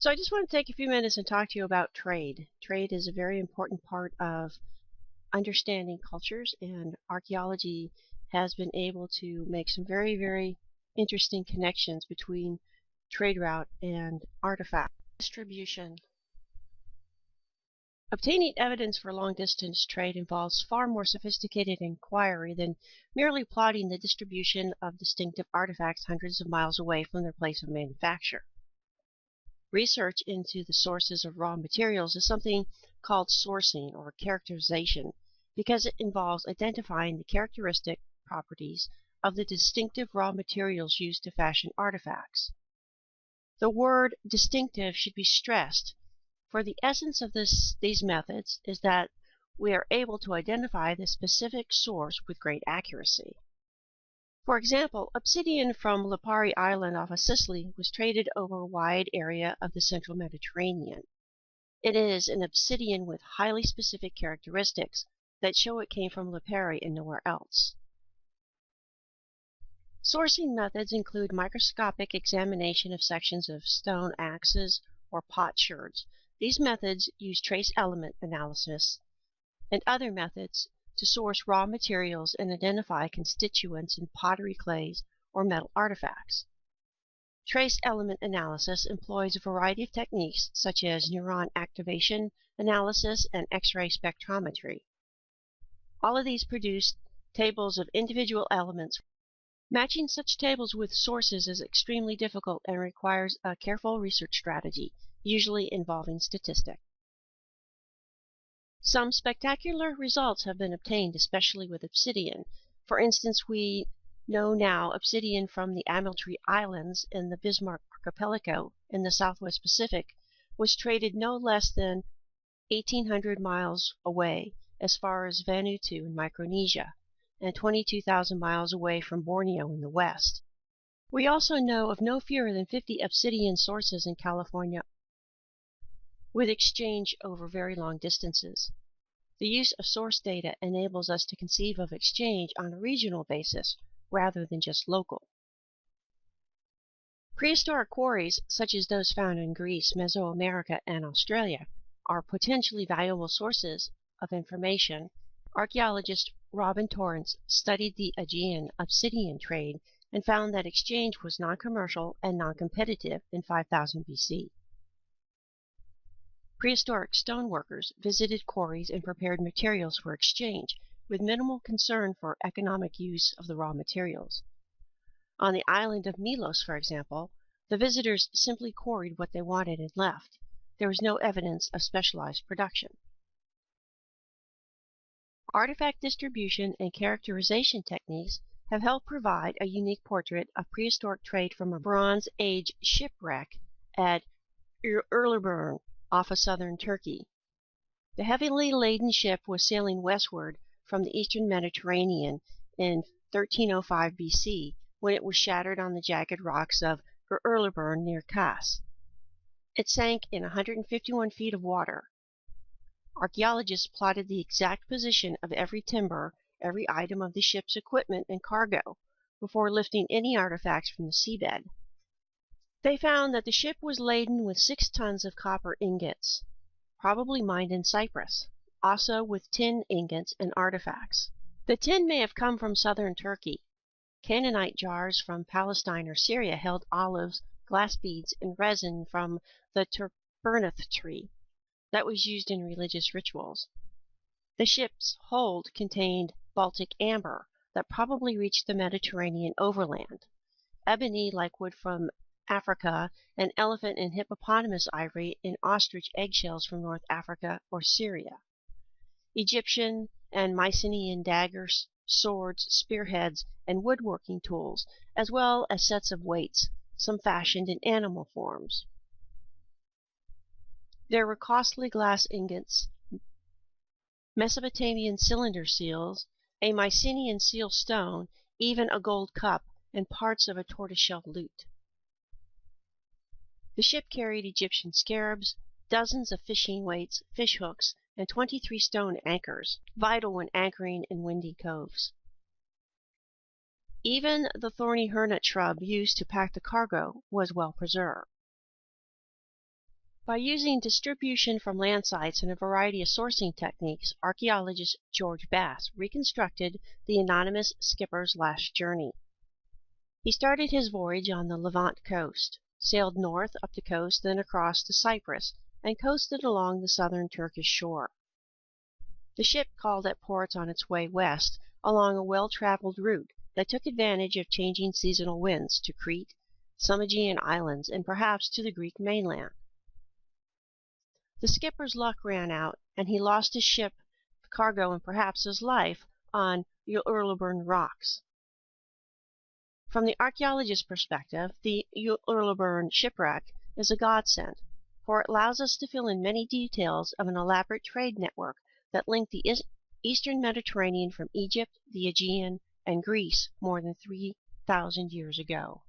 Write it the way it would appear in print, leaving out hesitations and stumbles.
So I just want to take a few minutes and talk to you about trade. Trade is a very important part of understanding cultures, and archaeology has been able to make some very, very interesting connections between trade route and artifact distribution. Obtaining evidence for long-distance trade involves far more sophisticated inquiry than merely plotting the distribution of distinctive artifacts hundreds of miles away from their place of manufacture. Research into the sources of raw materials is something called sourcing or characterization because it involves identifying the characteristic properties of the distinctive raw materials used to fashion artifacts. The word distinctive should be stressed, for the essence of these methods is that we are able to identify the specific source with great accuracy. For example, obsidian from Lipari Island off of Sicily was traded over a wide area of the central Mediterranean. It is an obsidian with highly specific characteristics that show it came from Lipari and nowhere else. Sourcing methods include microscopic examination of sections of stone axes or potsherds. These methods use trace element analysis and other methods to source raw materials and identify constituents in pottery clays or metal artifacts. Trace element analysis employs a variety of techniques such as neuron activation analysis and X-ray spectrometry. All of these produce tables of individual elements. Matching such tables with sources is extremely difficult and requires a careful research strategy, usually involving statistics. Some spectacular results have been obtained, especially with obsidian. For instance, we know now obsidian from the Amaltree Islands in the Bismarck Archipelago in the Southwest Pacific was traded no less than 1,800 miles away as far as Vanuatu in Micronesia and 22,000 miles away from Borneo in the west. We also know of no fewer than 50 obsidian sources in California with exchange over very long distances. The use of source data enables us to conceive of exchange on a regional basis rather than just local. Prehistoric quarries, such as those found in Greece, Mesoamerica, and Australia, are potentially valuable sources of information. Archaeologist Robin Torrance studied the Aegean obsidian trade and found that exchange was non-commercial and non-competitive in 5000 BC. Prehistoric stoneworkers visited quarries and prepared materials for exchange, with minimal concern for economic use of the raw materials. On the island of Milos, for example, the visitors simply quarried what they wanted and left. There was no evidence of specialized production. Artifact distribution and characterization techniques have helped provide a unique portrait of prehistoric trade from a Bronze Age shipwreck at Erleburn off of southern Turkey. The heavily laden ship was sailing westward from the eastern Mediterranean in 1305 BC when it was shattered on the jagged rocks of Erleburn near Kos. It sank in 151 feet of water. Archaeologists plotted the exact position of every timber, every item of the ship's equipment and cargo, before lifting any artifacts from the seabed. They found that the ship was laden with 6 tons of copper ingots, probably mined in Cyprus, also with tin ingots and artifacts. The tin may have come from southern Turkey. Canaanite jars from Palestine or Syria held olives, glass beads, and resin from the turbernth tree that was used in religious rituals. The ship's hold contained Baltic amber that probably reached the Mediterranean overland, ebony like wood from Africa, and elephant and hippopotamus ivory in ostrich eggshells from North Africa or Syria. Egyptian and Mycenaean daggers, swords, spearheads, and woodworking tools, as well as sets of weights, some fashioned in animal forms. There were costly glass ingots, Mesopotamian cylinder seals, a Mycenaean seal stone, even a gold cup, and parts of a tortoiseshell lute. The ship carried Egyptian scarabs, dozens of fishing weights, fish hooks, and 23 stone anchors, vital when anchoring in windy coves. Even the thorny hernet shrub used to pack the cargo was well preserved. By using distribution from land sites and a variety of sourcing techniques, archaeologist George Bass reconstructed the anonymous skipper's last journey. He started his voyage on the Levant coast, sailed north up the coast, then across to Cyprus, and coasted along the southern Turkish shore. The ship called at ports on its way west along a well-traveled route that took advantage of changing seasonal winds to Crete, some Aegean islands, and perhaps to the Greek mainland. The skipper's luck ran out, and he lost his ship, cargo, and perhaps his life on Urlubern rocks. From the archaeologist's perspective, the Urlubern shipwreck is a godsend, for it allows us to fill in many details of an elaborate trade network that linked the eastern Mediterranean from Egypt, the Aegean, and Greece more than 3,000 years ago.